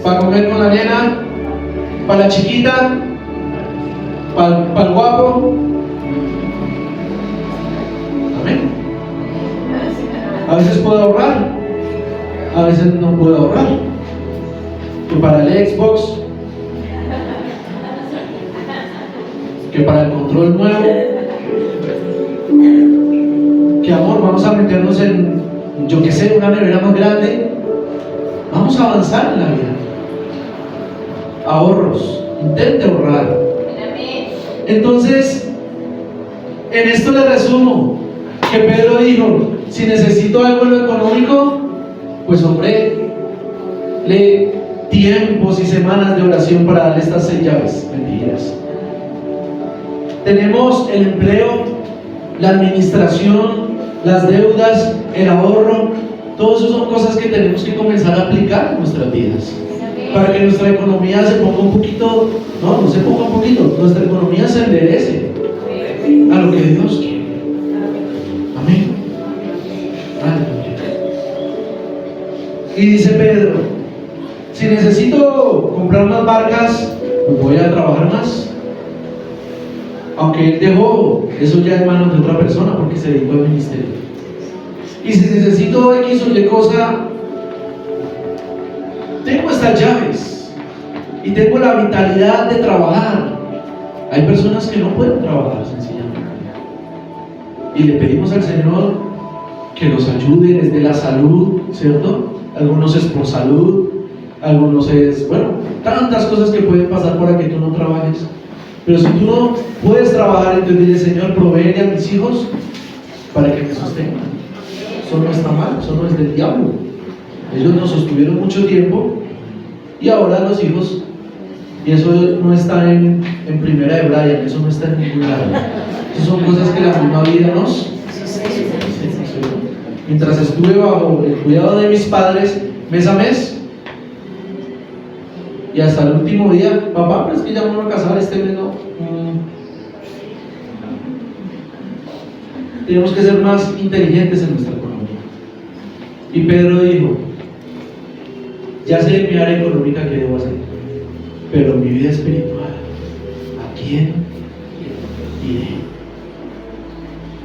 para comer con la nena, para la chiquita, para el guapo. Amén. A veces puedo ahorrar, a veces no puedo ahorrar. Que para el Xbox, que para el control nuevo, que amor, vamos a meternos en, yo que sé, una nevera más grande. Vamos a avanzar en la vida. Ahorros, intente ahorrar. Entonces, en esto le resumo que Pedro dijo: Si necesito algo en lo económico, pues hombre, le tiempos y semanas de oración para darle estas 6 llaves. Mentiras. Tenemos el empleo, la administración, las deudas, el ahorro. Todos eso son cosas que tenemos que comenzar a aplicar en nuestras vidas, para que nuestra economía se ponga un poquito, no se ponga un poquito, nuestra economía se enderece a lo que Dios quiere. Amén. Aleluya. Y dice Pedro, si necesito comprar más barcas, pues voy a trabajar más. Aunque él dejó eso ya en manos de otra persona porque se dedicó al ministerio. Y si necesito X o Y cosa, tengo estas llaves y tengo la vitalidad de trabajar. Hay personas que no pueden trabajar sencillamente, y le pedimos al Señor que los ayude desde la salud, ¿cierto? Algunos es por salud, algunos es, bueno, tantas cosas que pueden pasar para que tú no trabajes. Pero si tú no puedes trabajar, entonces dile: Señor, provéele a mis hijos para que me sostengan. Eso no está mal, eso no es del diablo. Ellos nos sostuvieron mucho tiempo y ahora los hijos, y eso no está en Primera de Brian, eso no está en ningún lado. Esas son cosas que la misma vida nos... Mientras estuve bajo el cuidado de mis padres mes a mes, y hasta el último día, papá, pero es que ya me voy a casar este mes, no. Tenemos que ser más inteligentes en nuestra economía. Y Pedro dijo: ya sé en mi área económica qué debo hacer, pero en mi vida espiritual, ¿a quién iré?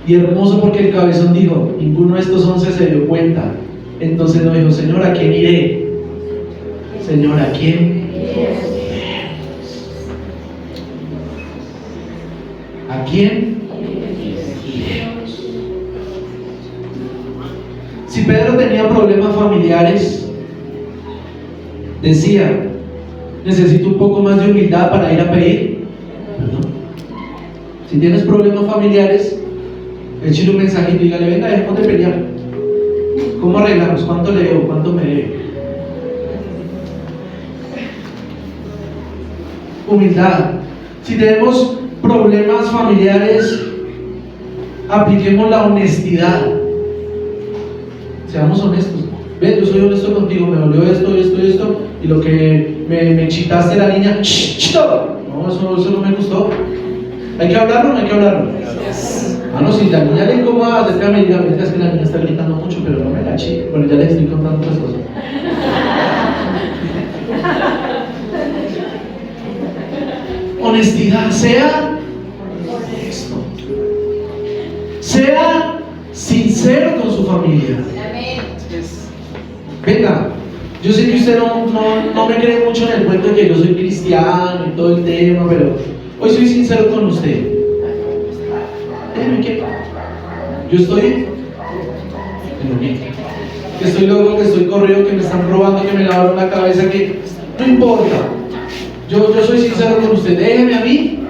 Y hermoso, porque el cabezón dijo: ninguno de estos 11 se dio cuenta. Entonces no dijo: Señor, ¿a quién iré? Señor, ¿a quién iré? ¿A quién iremos? Si Pedro tenía problemas familiares, decía: necesito un poco más de humildad para ir a pedir perdón. Si tienes problemas familiares, échale un mensajito y dígale: venga, dejemos de pelear. ¿Cómo arreglamos? ¿Cuánto le debo? ¿Cuánto me debe? Humildad. Si tenemos problemas familiares, apliquemos la honestidad. Seamos honestos. Ven, yo soy honesto contigo, me dolió esto, esto y esto, y lo que me chitaste la niña, no, eso no me gustó. ¿Hay que hablarlo o no hay que hablarlo? No, si la niña le incomoda, acércame y dígame: es que la niña está gritando mucho, pero no me la chique. Bueno, ya les estoy contando otras cosas. Honestidad, sea honesto, sea sincero con su familia. Venga, yo sé que usted no me cree mucho en el cuento de que yo soy cristiano y todo el tema, pero hoy soy sincero con usted. Déjeme que yo estoy en lo mismo, que estoy loco, que estoy corrido, que me están robando, que me lavaron la cabeza, que no importa. Yo soy sincero con usted. Déjeme a mí.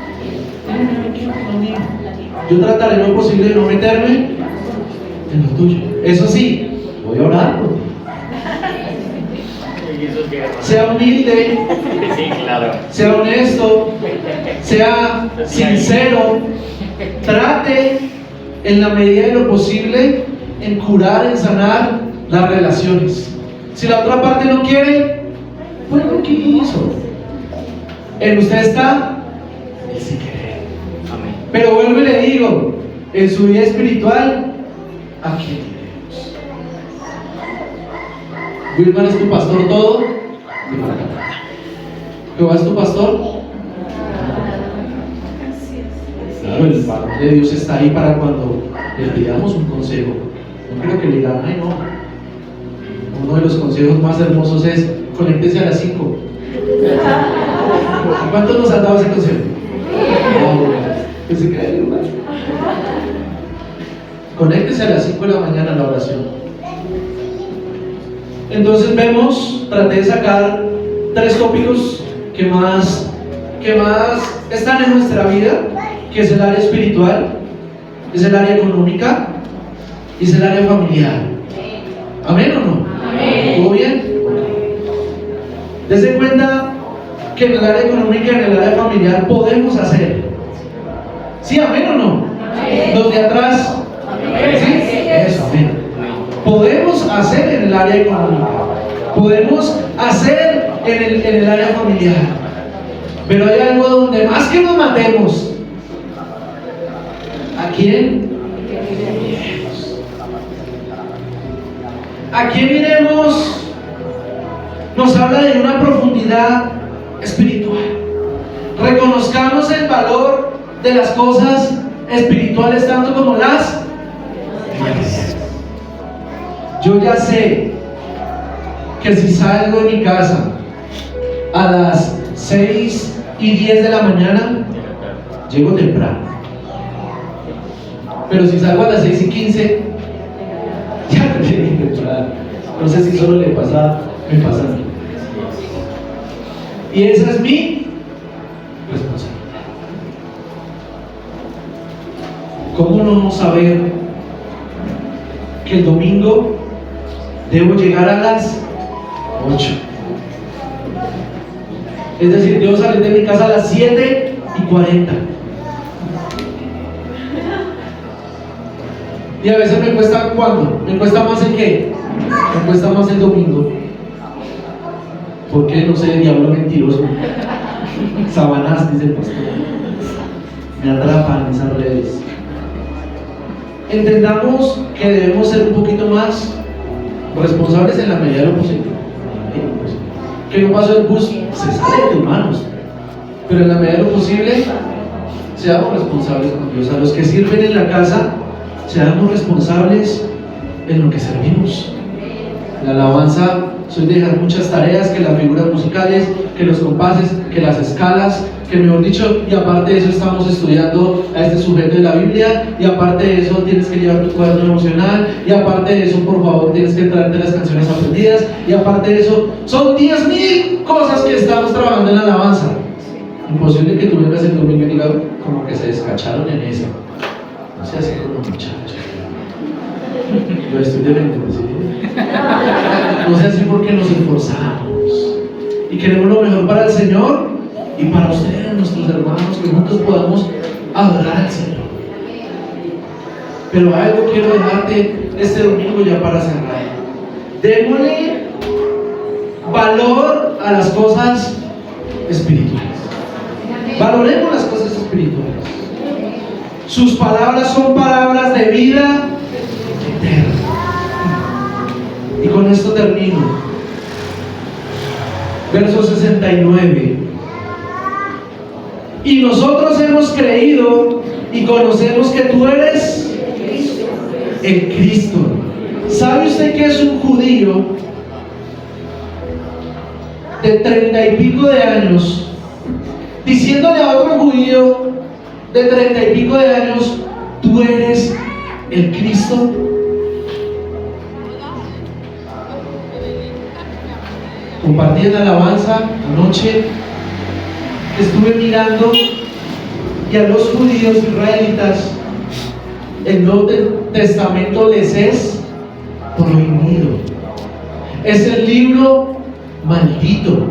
Yo trataré lo posible de no meterme en lo tuyo. Eso sí, voy a orar por ti. Sea humilde, Sí, claro. sea honesto, sea sincero. Trate en la medida de lo posible en curar, en sanar las relaciones. Si la otra parte no quiere, pues no quiso. En usted está el sí querer. Amén. Pero vuelvo y le digo: en su vida espiritual, ¿a quién iremos? Wilmar es tu pastor todo. Jehová es tu pastor. Claro, el varón de Dios está ahí para cuando le pidamos un consejo. No creo que le digan: ay, no. Uno de los consejos más hermosos es: conéctese a las 5. ¿Cuántos nos han dado ese consejo? No, que se cree, hermano. Conéctese a las 5 de la mañana a la oración. Entonces vemos, traté de sacar 3 tópicos que más están en nuestra vida, que es el área espiritual, es el área económica y y es el área familiar. ¿Amén o no? Amén. ¿Todo bien? Dese cuenta que en el área económica y en el área familiar podemos hacer. ¿Sí, amén o no? Amén. Los de atrás. Amén. ¿Sí? Eso, amén. Podemos hacer en el área económica. Podemos hacer en el área familiar. Pero hay algo donde más que nos matemos, ¿a quién? ¿A quién iremos? Nos habla de una profundidad espiritual. Reconozcamos el valor de las cosas espirituales tanto como las materiales. Yo ya sé que si salgo de mi casa a las 6:10 de la mañana, llego temprano. Pero si salgo a las 6:15, ya no llegué temprano. No sé si solo le pasa, me pasa a mí. Y esa es mi responsabilidad. ¿Cómo no saber que el domingo debo llegar a las 8? Es decir, debo salir de mi casa a las 7:40. Y a veces me cuesta, ¿cuándo? ¿Me cuesta más el qué? Me cuesta más el domingo. ¿Por qué? No sé, diablo mentiroso. Sabanás, dice el pastor. Me atrapan esas redes. Entendamos que debemos ser un poquito más responsables en la medida de lo posible. Que no pasó el bus, se sale de tus manos. Pero en la medida de lo posible, seamos responsables con Dios. A los que sirven en la casa, seamos responsables en lo que servimos. La alabanza, soy de dejar muchas tareas, que las figuras musicales, que los compases, que las escalas, que mejor dicho, y aparte de eso estamos estudiando a este sujeto de la Biblia, y aparte de eso tienes que llevar tu cuaderno emocional, y aparte de eso, por favor, tienes que traerte las canciones aprendidas, y aparte de eso, son 10,000 cosas que estamos trabajando en la alabanza. Imposible que tú vengas el domingo y digas, como que se descacharon en eso. No sea así como muchachos. Yo estoy dependiente, ¿sí? No sea así porque nos esforzamos y queremos lo mejor para el Señor y para ustedes, nuestros hermanos, que juntos podamos adorar al Señor. Pero algo quiero dejarte este domingo ya para cerrar. Démosle valor a las cosas espirituales. Valoremos las cosas espirituales. Sus palabras son palabras de vida eterna. Y con esto termino. Verso 69. Y nosotros hemos creído y conocemos que tú eres el Cristo. ¿Sabe usted que es un judío de 30 y pico de años diciéndole a otro judío de 30 y pico de años, tú eres el Cristo? Compartí en la alabanza anoche, estuve mirando y a los judíos israelitas el Nuevo Testamento les es prohibido. Es el libro maldito.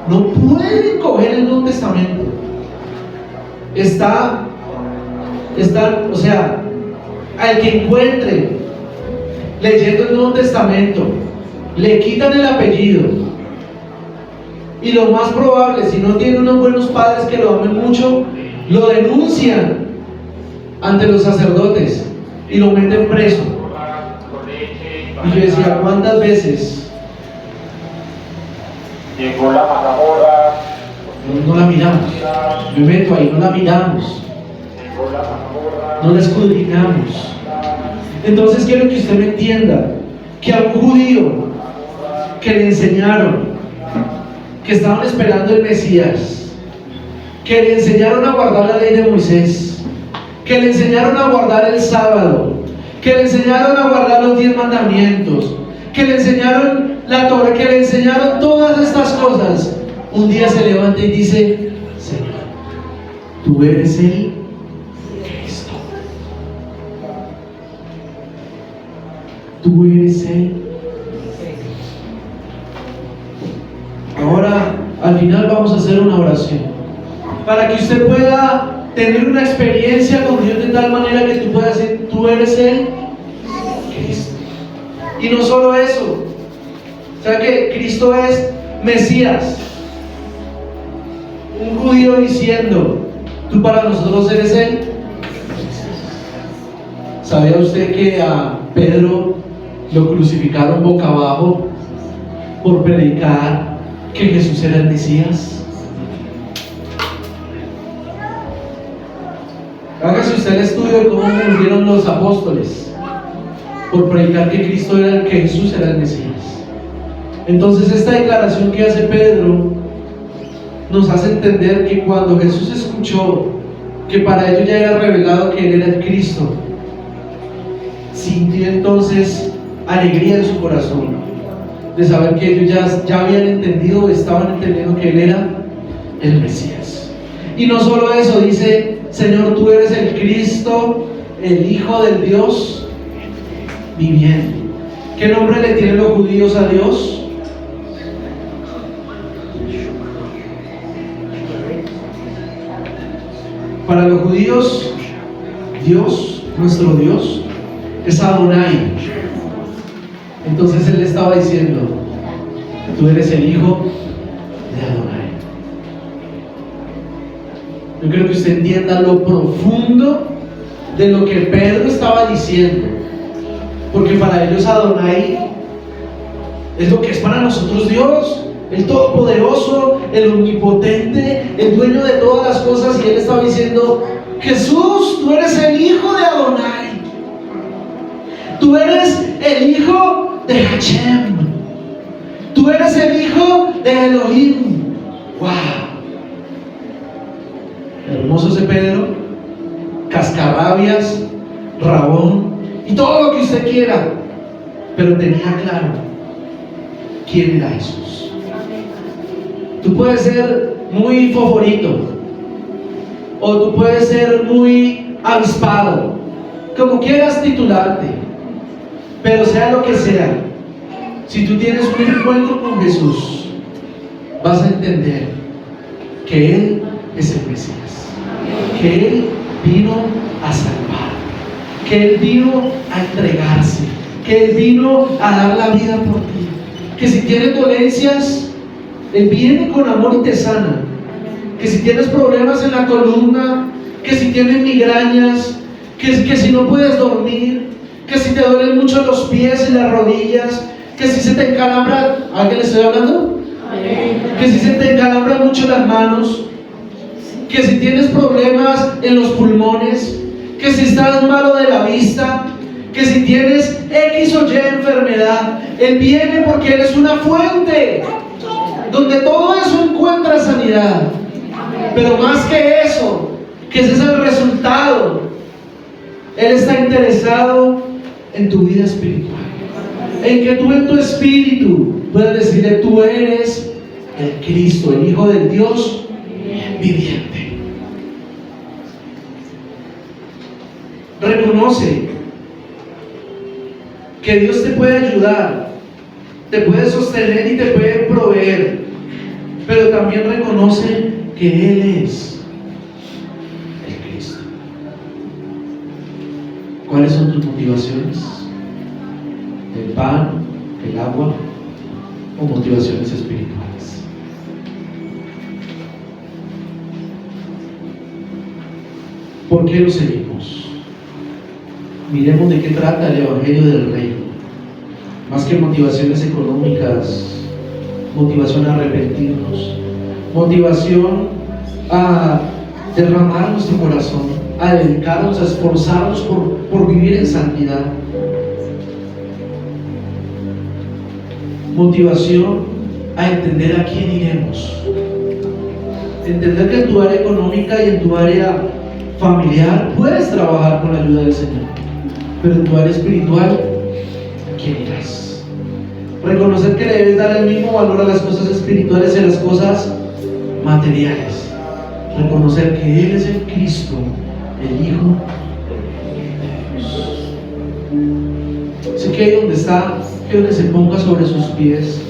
No pueden coger el Nuevo Testamento. Está, o sea, al que encuentre leyendo el Nuevo Testamento, le quitan el apellido. Y lo más probable, si no tiene unos buenos padres que lo amen mucho, lo denuncian ante los sacerdotes y lo meten preso. Y yo decía, ¿cuántas veces llegó la mazamorra? no la miramos? Me meto ahí, no la miramos, no la escudriñamos. Entonces quiero que usted me entienda que a un judío que le enseñaron que estaban esperando el Mesías, que le enseñaron a guardar la ley de Moisés, que le enseñaron a guardar el sábado, que le enseñaron a guardar los 10 mandamientos, que le enseñaron la Torá, que le enseñaron todas estas cosas, un día se levanta y dice, Señor, tú eres el Cristo. tú eres Él. Ahora, al final vamos a hacer una oración para que usted pueda tener una experiencia con Dios de tal manera que tú puedas decir, tú eres Él, Cristo. Y no solo eso, o sea que Cristo es Mesías. Un judío diciendo, tú para nosotros eres Él. ¿Sabía usted que a Pedro lo crucificaron boca abajo por predicar que Jesús era el Mesías? Hágase usted el estudio de cómo murieron los apóstoles por predicar que Cristo era, que Jesús era el Mesías. Entonces esta declaración que hace Pedro nos hace entender que cuando Jesús escuchó que para ellos ya era revelado que Él era el Cristo, sintió entonces alegría en su corazón de saber que ellos ya habían entendido, estaban entendiendo que Él era el Mesías. Y no solo eso, dice, Señor, tú eres el Cristo, el Hijo del Dios viviente. ¿Qué nombre le tienen los judíos a Dios? Para los judíos, Dios, nuestro Dios, es Adonai. Entonces Él estaba diciendo, tú eres el Hijo de Adonai. Yo creo que usted entienda lo profundo de lo que Pedro estaba diciendo, porque para ellos Adonai es lo que es para nosotros Dios, el Todopoderoso, el Omnipotente, el dueño de todas las cosas. Y Él estaba diciendo, Jesús, tú eres el Hijo de Adonai, tú eres el Hijo de Hashem, tú eres el Hijo de Elohim. ¡Wow! Hermoso ese Pedro, cascarrabias, rabón y todo lo que usted quiera, pero tenía claro quién era Jesús. Tú puedes ser muy foforito, o tú puedes ser muy avispado, como quieras titularte, pero sea lo que sea, si tú tienes un encuentro con Jesús, vas a entender que Él es el Mesías, que Él vino a salvar, que Él vino a entregarse, que Él vino a dar la vida por ti, que si tienes dolencias, Él viene con amor y te sana, que si tienes problemas en la columna, que si tienes migrañas, que si no puedes dormir, que si te duelen mucho los pies y las rodillas, que si se te encalambra, ¿a qué le estoy hablando? Que si se te encalambran mucho las manos, que si tienes problemas en los pulmones, que si estás malo de la vista, que si tienes X o Y enfermedad, Él viene porque Él es una fuente donde todo eso encuentra sanidad. Pero más que eso, que ese es el resultado, Él está interesado en tu vida espiritual, en que tú en tu espíritu puedas decirle, tú eres el Cristo, el Hijo del Dios viviente. Reconoce que Dios te puede ayudar, te puede sostener y te puede proveer, pero también reconoce que Él es el Cristo. ¿Cuáles son tus motivaciones? ¿El pan, el agua o motivaciones espirituales? ¿Por qué lo seguimos? Miremos de qué trata el Evangelio del Reino. Más que motivaciones económicas, motivación a arrepentirnos, motivación a derramar nuestro corazón, a dedicarnos, a esforzarnos por vivir en santidad. Motivación a entender a quién iremos. Entender que en tu área económica y en tu área familiar puedes trabajar con la ayuda del Señor, pero en tu área espiritual, ¿a quién irás? Reconocer que le debes dar el mismo valor a las cosas espirituales y a las cosas materiales. Reconocer que Él es el Cristo, el Hijo de Dios. Así que ahí donde está, quiero que se ponga sobre sus pies.